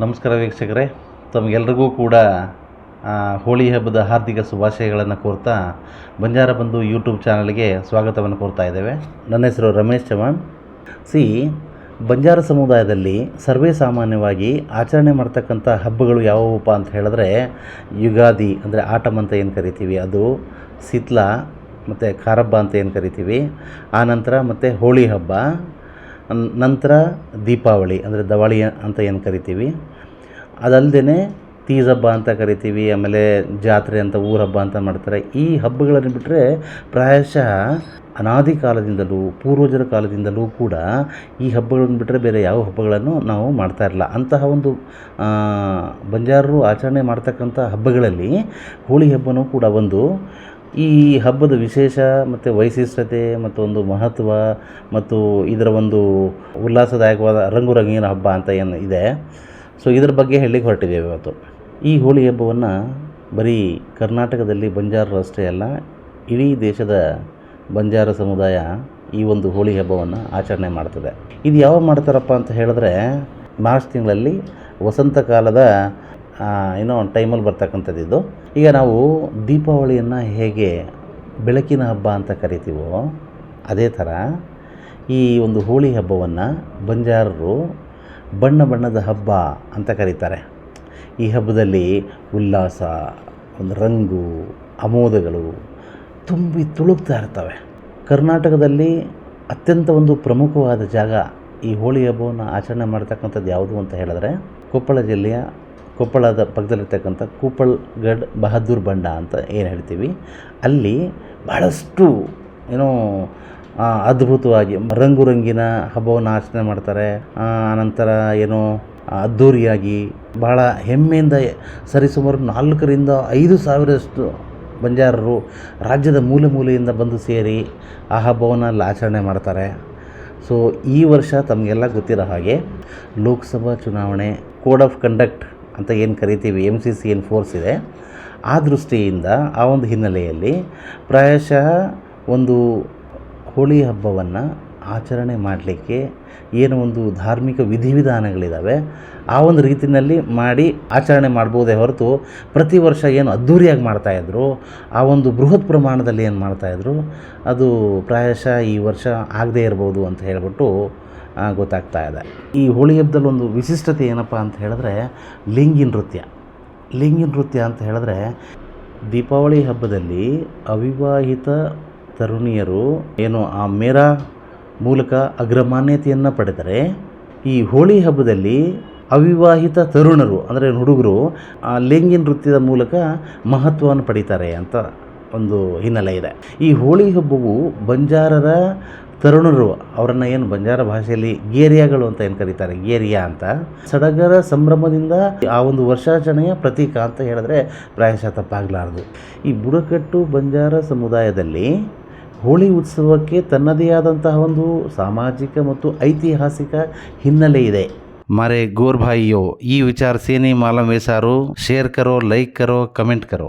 ನಮಸ್ಕಾರ ವೀಕ್ಷಕರೇ, ತಮಗೆಲ್ರಿಗೂ ಕೂಡ ಹೋಳಿ ಹಬ್ಬದ ಹಾರ್ದಿಕ ಶುಭಾಶಯಗಳನ್ನು ಕೋರ್ತಾ ಬಂಜಾರ ಬಂಧು ಯೂಟ್ಯೂಬ್ ಚಾನಲ್ಗೆ ಸ್ವಾಗತವನ್ನು ಕೋರ್ತಾ ಇದ್ದೇವೆ. ನನ್ನ ಹೆಸರು ರಮೇಶ್ ಚವಾಣ್. ಬಂಜಾರ ಸಮುದಾಯದಲ್ಲಿ ಸರ್ವೇ ಸಾಮಾನ್ಯವಾಗಿ ಆಚರಣೆ ಮಾಡ್ತಕ್ಕಂಥ ಹಬ್ಬಗಳು ಯಾವುವಪ್ಪ ಅಂತ ಹೇಳಿದ್ರೆ, ಯುಗಾದಿ ಅಂದರೆ ಆಟಮ್ ಅಂತ ಏನು ಕರಿತೀವಿ ಅದು, ಸಿತ್ಲ ಮತ್ತು ಖಾರಬ್ಬ ಅಂತ ಏನು ಕರಿತೀವಿ, ಆನಂತರ ಮತ್ತು ಹೋಳಿ ಹಬ್ಬ, ನಂತರ ದೀಪಾವಳಿ ಅಂದರೆ ದವಾಳಿ ಅಂತ ಏನು ಕರಿತೀವಿ, ಅದಲ್ಲದೆ ತೀಜ್ ಹಬ್ಬ ಅಂತ ಕರಿತೀವಿ, ಆಮೇಲೆ ಜಾತ್ರೆ ಅಂತ ಊರ ಹಬ್ಬ ಅಂತ ಮಾಡ್ತಾರೆ. ಈ ಹಬ್ಬಗಳನ್ನು ಬಿಟ್ಟರೆ ಪ್ರಾಯಶಃ ಅನಾದಿ ಕಾಲದಿಂದಲೂ ಪೂರ್ವಜರ ಕಾಲದಿಂದಲೂ ಕೂಡ ಈ ಹಬ್ಬಗಳನ್ನು ಬಿಟ್ಟರೆ ಬೇರೆ ಯಾವ ಹಬ್ಬಗಳನ್ನು ನಾವು ಮಾಡ್ತಾ ಇರಲ್ಲ. ಅಂತಹ ಒಂದು ಬಂಜಾರರು ಆಚರಣೆ ಮಾಡ್ತಕ್ಕಂಥ ಹಬ್ಬಗಳಲ್ಲಿ ಹೋಳಿ ಹಬ್ಬನೂ ಕೂಡ ಒಂದು. ಈ ಹಬ್ಬದ ವಿಶೇಷ ಮತ್ತು ವೈಶಿಷ್ಟ್ಯತೆ ಮತ್ತು ಒಂದು ಮಹತ್ವ ಮತ್ತು ಇದರ ಒಂದು ಉಲ್ಲಾಸದಾಯಕವಾದ ರಂಗುರಂಗಿನ ಹಬ್ಬ ಅಂತ ಏನು ಇದೆ, ಸೊ ಇದರ ಬಗ್ಗೆ ಹೇಳಲಿಕ್ಕೆ ಹೊರಟಿದ್ದೇವೆ ಇವತ್ತು. ಈ ಹೋಳಿ ಹಬ್ಬವನ್ನು ಬರೀ ಕರ್ನಾಟಕದಲ್ಲಿ ಬಂಜಾರರು ಅಷ್ಟೇ ಅಲ್ಲ, ಇಡೀ ದೇಶದ ಬಂಜಾರ ಸಮುದಾಯ ಈ ಒಂದು ಹೋಳಿ ಹಬ್ಬವನ್ನು ಆಚರಣೆ ಮಾಡ್ತದೆ. ಇದು ಯಾವಾಗ ಮಾಡ್ತಾರಪ್ಪ ಅಂತ ಹೇಳಿದ್ರೆ, ಮಾರ್ಚ್ ತಿಂಗಳಲ್ಲಿ ವಸಂತ ಕಾಲದ ಟೈಮಲ್ಲಿ ಬರ್ತಕ್ಕಂಥದ್ದು ಇದು. ಈಗ ನಾವು ದೀಪಾವಳಿಯನ್ನು ಹೇಗೆ ಬೆಳಕಿನ ಹಬ್ಬ ಅಂತ ಕರಿತೀವೋ, ಅದೇ ಥರ ಈ ಒಂದು ಹೋಳಿ ಹಬ್ಬವನ್ನು ಬಂಜಾರರು ಬಣ್ಣ ಬಣ್ಣದ ಹಬ್ಬ ಅಂತ ಕರೀತಾರೆ. ಈ ಹಬ್ಬದಲ್ಲಿ ಉಲ್ಲಾಸ, ಒಂದು ರಂಗು, ಆಮೋದಗಳು ತುಂಬಿ ತುಳುಕ್ತಾ ಇರ್ತವೆ. ಕರ್ನಾಟಕದಲ್ಲಿ ಅತ್ಯಂತ ಒಂದು ಪ್ರಮುಖವಾದ ಜಾಗ ಈ ಹೋಳಿ ಹಬ್ಬವನ್ನು ಆಚರಣೆ ಮಾಡ್ತಕ್ಕಂಥದ್ದು ಯಾವುದು ಅಂತ ಹೇಳಿದ್ರೆ, ಕೊಪ್ಪಳ ಜಿಲ್ಲೆಯ ಕೊಪ್ಪಳದ ಪಕ್ಕದಲ್ಲಿರ್ತಕ್ಕಂಥ ಕೂಪಲ್ಗಢ್ ಬಹದ್ದೂರ್ ಬಂಡ ಅಂತ ಏನು ಹೇಳ್ತೀವಿ, ಅಲ್ಲಿ ಭಾಳಷ್ಟು ಅದ್ಭುತವಾಗಿ ರಂಗುರಂಗಿನ ಹಬ್ಬವನ್ನು ಆಚರಣೆ ಮಾಡ್ತಾರೆ. ಆನಂತರ ಅದ್ಧೂರಿಯಾಗಿ ಭಾಳ ಹೆಮ್ಮೆಯಿಂದ ಸರಿಸುಮಾರು 4,000-5,000 ಬಂಜಾರರು ರಾಜ್ಯದ ಮೂಲೆ ಮೂಲೆಯಿಂದ ಬಂದು ಸೇರಿ ಆ ಹಬ್ಬವನ್ನು ಅಲ್ಲಿ ಆಚರಣೆ ಮಾಡ್ತಾರೆ. ಸೊ ಈ ವರ್ಷ ತಮಗೆಲ್ಲ ಗೊತ್ತಿರೋ ಹಾಗೆ ಲೋಕಸಭಾ ಚುನಾವಣೆ ಕೋಡ್ ಆಫ್ ಕಂಡಕ್ಟ್ ಅಂತ ಏನು ಕರಿತೀವಿ, MCC ಏನು ಫೋರ್ಸ್ ಇದೆ, ಆ ದೃಷ್ಟಿಯಿಂದ ಆ ಒಂದು ಹಿನ್ನೆಲೆಯಲ್ಲಿ ಪ್ರಾಯಶಃ ಒಂದು ಹೋಳಿ ಹಬ್ಬವನ್ನು ಆಚರಣೆ ಮಾಡಲಿಕ್ಕೆ ಏನು ಒಂದು ಧಾರ್ಮಿಕ ವಿಧಿವಿಧಾನಗಳಿದ್ದಾವೆ, ಆ ಒಂದು ರೀತಿಯಲ್ಲಿ ಮಾಡಿ ಆಚರಣೆ ಮಾಡ್ಬೋದೇ ಹೊರತು ಪ್ರತಿ ವರ್ಷ ಏನು ಅದ್ಧೂರಿಯಾಗಿ ಮಾಡ್ತಾಯಿದ್ರು, ಆ ಒಂದು ಬೃಹತ್ ಪ್ರಮಾಣದಲ್ಲಿ ಏನು ಮಾಡ್ತಾಯಿದ್ರು, ಅದು ಪ್ರಾಯಶಃ ಈ ವರ್ಷ ಆಗದೇ ಇರ್ಬೋದು ಅಂತ ಹೇಳ್ಬಿಟ್ಟು ಗೊತ್ತಾಗ್ತಾ ಇದೆ. ಈ ಹೋಳಿ ಹಬ್ಬದಲ್ಲಿ ಒಂದು ವಿಶಿಷ್ಟತೆ ಏನಪ್ಪ ಅಂತ ಹೇಳಿದ್ರೆ, ಲಿಂಗಿ ನೃತ್ಯ ಅಂತ ಹೇಳಿದ್ರೆ, ದೀಪಾವಳಿ ಹಬ್ಬದಲ್ಲಿ ಅವಿವಾಹಿತ ತರುಣಿಯರು ಆ ಮೇರಾ ಮೂಲಕ ಅಗ್ರಮಾನ್ಯತೆಯನ್ನು ಪಡೆದರೆ, ಈ ಹೋಳಿ ಹಬ್ಬದಲ್ಲಿ ಅವಿವಾಹಿತ ತರುಣರು ಅಂದರೆ ಹುಡುಗರು ಲಿಂಗಿ ನೃತ್ಯದ ಮೂಲಕ ಮಹತ್ವವನ್ನು ಪಡೀತಾರೆ ಅಂತ ಒಂದು ಹಿನ್ನೆಲೆ ಇದೆ. ಈ ಹೋಳಿ ಹಬ್ಬವು ಬಂಜಾರರ ತರುಣರು, ಅವರನ್ನು ಏನು ಬಂಜಾರ ಭಾಷೆಯಲ್ಲಿ ಗೇರಿಯಾಗಳು ಅಂತ ಏನು ಕರೀತಾರೆ, ಗೇರಿಯಾ ಅಂತ, ಸಡಗರ ಸಂಭ್ರಮದಿಂದ ಆ ಒಂದು ವರ್ಷಾಚರಣೆಯ ಪ್ರತೀಕ ಅಂತ ಹೇಳಿದ್ರೆ ಪ್ರಾಯಶಃ ತಪ್ಪಾಗಲಾರದು. ಈ ಬುಡಕಟ್ಟು ಬಂಜಾರ ಸಮುದಾಯದಲ್ಲಿ ಹೋಳಿ ಉತ್ಸವಕ್ಕೆ ತನ್ನದೇ ಆದಂತಹ ಒಂದು ಸಾಮಾಜಿಕ ಮತ್ತು ಐತಿಹಾಸಿಕ ಹಿನ್ನೆಲೆ ಇದೆ. ಮಾರೆ ಗೋರ್ ಭಾಯಿಯೋ, ಈ ವಿಚಾರ ಸೇನೆ ಮಾಲೂಮ್ है सारो, शेयर करो, लाइक करो, कमेंट करो.